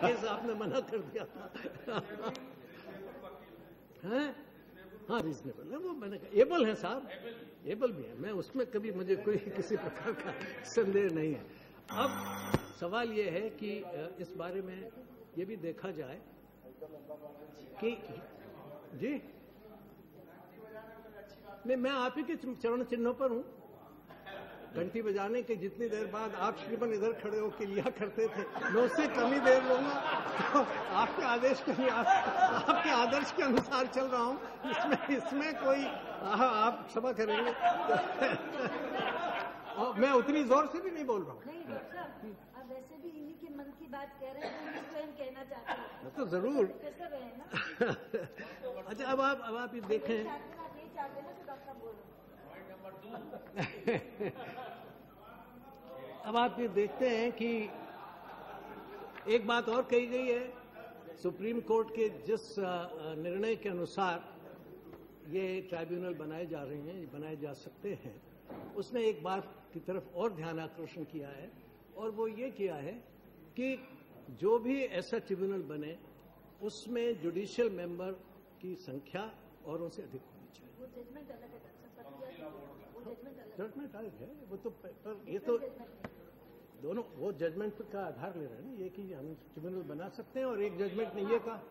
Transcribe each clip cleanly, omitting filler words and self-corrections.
Case आपने मना कर दिया था। हैं? हाँ, रीजनेबल है वो, मैंने कहा एबल है साहब, एबल भी है, मैं उसमें कभी मुझे कोई किसी प्रकार का संदेह नहीं है। अब सवाल ये है कि इस बारे में ये भी देखा जाए कि जी नहीं, मैं आप ही के चरण चिन्हों पर हूं। घंटी बजाने के जितनी देर बाद आप श्रीमन इधर खड़े होकर लिया करते थे, मैं उससे कमी देर लूंगा, तो आपके आदेश के आपके आदर्श के अनुसार चल रहा हूं। इसमें कोई आप क्षमा करेंगे। और मैं उतनी जोर से भी नहीं बोल रहा हूँ। नहीं डॉक्टर साहब, आप वैसे भी इन्हीं के मन की बात कह रहे हैं, तो स्वयं कहना चाहते हैं तो जरूर। कैसे रहे ना। अच्छा, अब आप ये देखें, अब आप ये देखते हैं कि एक बात और कही गई है, सुप्रीम कोर्ट के जिस निर्णय के अनुसार ये ट्राइब्यूनल बनाए जा रहे हैं, बनाए जा सकते हैं, उसने एक बात की तरफ और ध्यान आकर्षण किया है, और वो ये किया है कि जो भी ऐसा ट्रिब्यूनल बने उसमें जुडिशियल मेंबर की संख्या और उनसे अधिक होनी चाहिए। वो जजमेंट अलग है, जजमेंट अलग है वो तो, पर ये तो दोनों वो जजमेंट का आधार ले रहे हैं ना, ये कि हम ट्रिब्यूनल बना सकते हैं और एक जजमेंट नहीं ये कहा।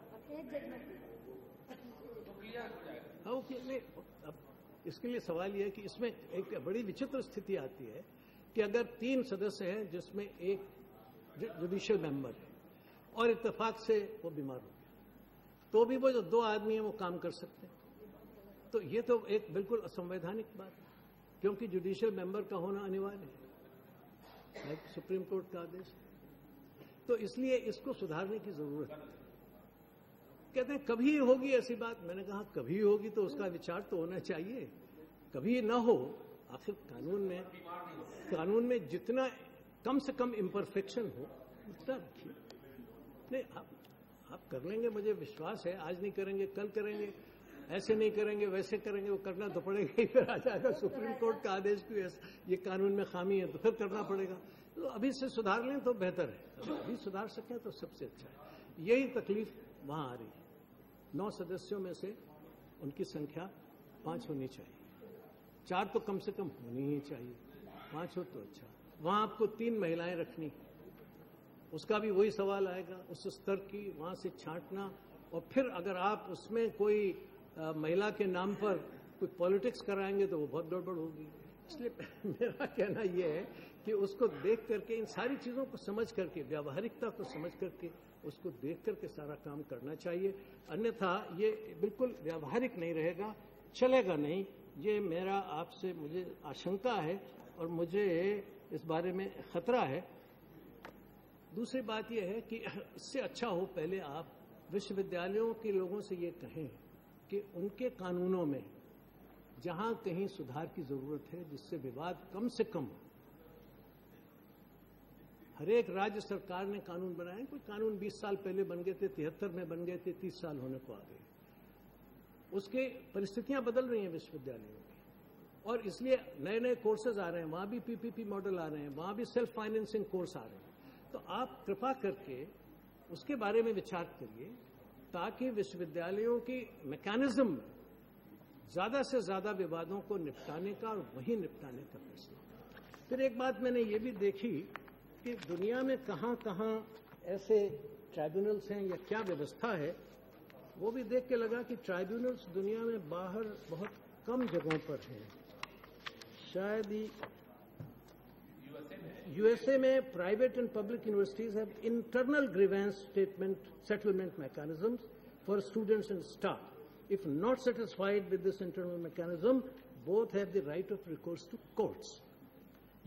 हाँ, ओके, नहीं, अब इसके लिए सवाल ये है कि इसमें एक बड़ी विचित्र स्थिति आती है कि अगर 3 सदस्य हैं जिसमें एक जुडिशियल मेंबर है और इत्तेफाक से वो बीमार हो गया, तो भी वो जो 2 आदमी हैं वो काम कर सकते हैं। तो ये तो एक बिल्कुल असंवैधानिक बात है, क्योंकि जुडिशियल मेंबर का होना अनिवार्य है, सुप्रीम कोर्ट का आदेश। तो इसलिए इसको सुधारने की जरूरत है। कहते हैं कभी होगी ऐसी बात, मैंने कहा कभी होगी तो उसका विचार तो होना चाहिए, कभी ना हो। आखिर कानून में जितना कम से कम इम्परफेक्शन हो उतना रखिए। नहीं, आप कर लेंगे, मुझे विश्वास है, आज नहीं करेंगे कल करेंगे, ऐसे नहीं करेंगे वैसे करेंगे, वो करना तो पड़ेगा ही। फिर आ जाएगा सुप्रीम कोर्ट का आदेश कि ये कानून में खामी है, तो फिर करना पड़ेगा। तो अभी से सुधार लें तो बेहतर है, अभी सुधार सकें तो सबसे अच्छा है। यही तकलीफ वहां आ रही है। 9 सदस्यों में से उनकी संख्या 5 होनी चाहिए, 4 तो कम से कम होनी ही चाहिए, 5 हो तो अच्छा। वहां आपको 3 महिलाएं रखनी, उसका भी वही सवाल आएगा, उस स्तर की वहां से छांटना, और फिर अगर आप उसमें कोई महिला के नाम पर कोई पॉलिटिक्स कराएंगे तो वो बहुत गड़बड़ होगी। इसलिए मेरा कहना यह है कि उसको देख करके, इन सारी चीजों को समझ करके, व्यावहारिकता को समझ करके उसको देख करके सारा काम करना चाहिए, अन्यथा ये बिल्कुल व्यावहारिक नहीं रहेगा, चलेगा नहीं। ये मेरा आपसे मुझे आशंका है और मुझे इस बारे में खतरा है। दूसरी बात यह है कि इससे अच्छा हो पहले आप विश्वविद्यालयों के लोगों से ये कहें कि उनके कानूनों में जहां कहीं सुधार की जरूरत है, जिससे विवाद कम से कम हो। हर एक राज्य सरकार ने कानून बनाए, कोई कानून 20 साल पहले बन गए थे, 73 में बन गए थे, 30 साल होने को आ गए। उसके परिस्थितियां बदल रही हैं विश्वविद्यालयों की, और इसलिए नए नए कोर्सेज आ रहे हैं, वहां भी पीपीपी मॉडल आ रहे हैं, वहां भी सेल्फ फाइनेंसिंग कोर्स आ रहे हैं। तो आप कृपा करके उसके बारे में विचार करिए, ताकि विश्वविद्यालयों की मैकेनिज्म में ज्यादा से ज्यादा विवादों को निपटाने का और वही निपटाने का फैसला। फिर एक बात मैंने ये भी देखी कि दुनिया में कहां कहां ऐसे ट्राइब्यूनल्स हैं या क्या व्यवस्था है, वो भी देख के लगा कि ट्राइब्यूनल्स दुनिया में बाहर बहुत कम जगहों पर हैं। शायद ही यूएसए में private and public universities have internal grievance settlement mechanisms for students and staff. If not satisfied with this internal mechanism, both have the right of recourse to courts.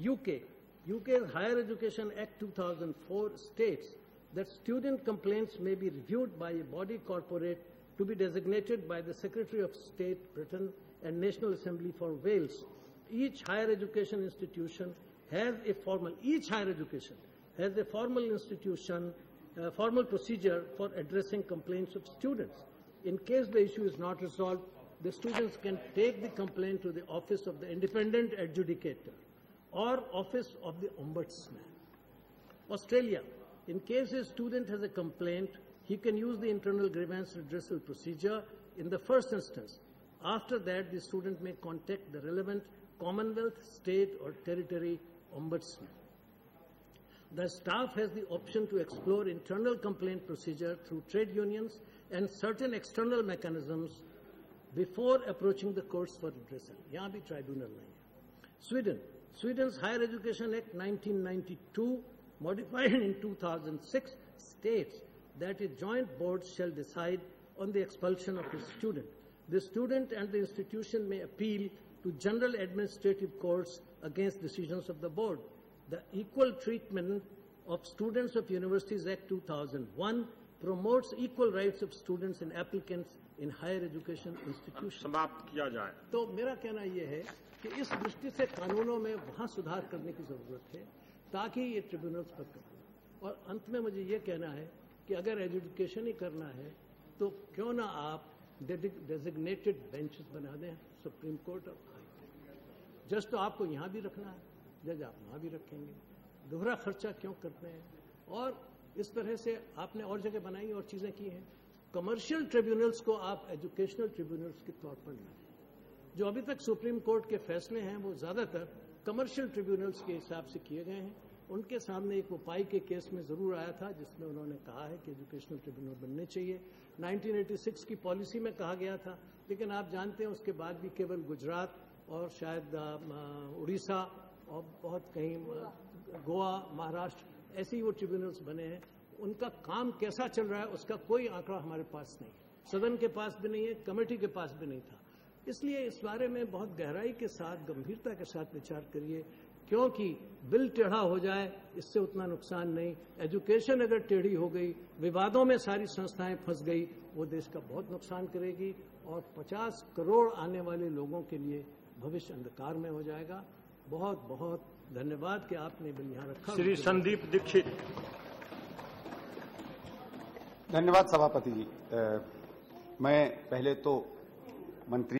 UK's Higher Education Act 2004 states that student complaints may be reviewed by a body corporate to be designated by the Secretary of State, Britain, and National Assembly for Wales. Each higher education institution has a formal procedure for addressing complaints of students. In case the issue is not resolved, the students can take the complaint to the Office of the Independent Adjudicator or Office of the Ombudsman. Australia, In case a student has a complaint, he can use the internal grievance redressal procedure in the first instance. After that, the student may contact the relevant Commonwealth, state or territory ombudsman. The staff has the option to explore internal complaint procedure through trade unions and certain external mechanisms before approaching the courts for redressal. यहाँ भी tribunal नहीं है. Sweden's Higher Education Act 1992, modified in 2006, states that a joint board shall decide on the expulsion of a student. The student and the institution may appeal to general administrative courts against decisions of the board. The Equal Treatment of Students of Universities Act 2001 promotes equal rights of students and applicants in higher education institutions. समाप्त किया जाए. तो मेरा कहना यह है कि इस दृष्टि से कानूनों में वहाँ सुधार करने की जरूरत है ताकि ये ट्रिब्यूनल्स पर करें. और अंत में मुझे ये कहना है कि अगर एजुकेशन ही करना है तो क्यों ना आप डेजिग्नेटेड बेंचेस बना दें, सुप्रीम कोर्ट और हाई कोर्ट. जज तो आपको यहाँ भी रखना है, जज आप वहाँ भी रखेंगे. दोहरा खर्चा क्यों करते हैं? और इस तरह से आपने और जगह बनाई और चीजें की हैं. कमर्शियल ट्रिब्यूनल्स को आप एजुकेशनल ट्रिब्यूनल्स के तौर पर लाएं. जो अभी तक सुप्रीम कोर्ट के फैसले हैं वो ज्यादातर कमर्शियल ट्रिब्यूनल्स के हिसाब से किए गए हैं. उनके सामने एक उपाय के केस में जरूर आया था जिसमें उन्होंने कहा है कि एजुकेशनल ट्रिब्यूनल बनने चाहिए. 1986 की पॉलिसी में कहा गया था, लेकिन आप जानते हैं उसके बाद भी केवल गुजरात और शायद उड़ीसा और बहुत कहीं गोवा, महाराष्ट्र ऐसे ही वो ट्रिब्यूनल्स बने हैं. उनका काम कैसा चल रहा है उसका कोई आंकड़ा हमारे पास नहीं है, सदन के पास भी नहीं है, कमेटी के पास भी नहीं था. इसलिए इस बारे में बहुत गहराई के साथ, गंभीरता के साथ विचार करिए, क्योंकि बिल टेढ़ा हो जाए इससे उतना नुकसान नहीं. एजुकेशन अगर टेढ़ी हो गई, विवादों में सारी संस्थाएं फंस गई, वो देश का बहुत नुकसान करेगी और 50 करोड़ आने वाले लोगों के लिए भविष्य अंधकार में हो जाएगा. बहुत बहुत धन्यवाद कि आपने बिल यहाँ रखा. श्री संदीप दीक्षित. धन्यवाद सभापति जी. मैं पहले तो मंत्री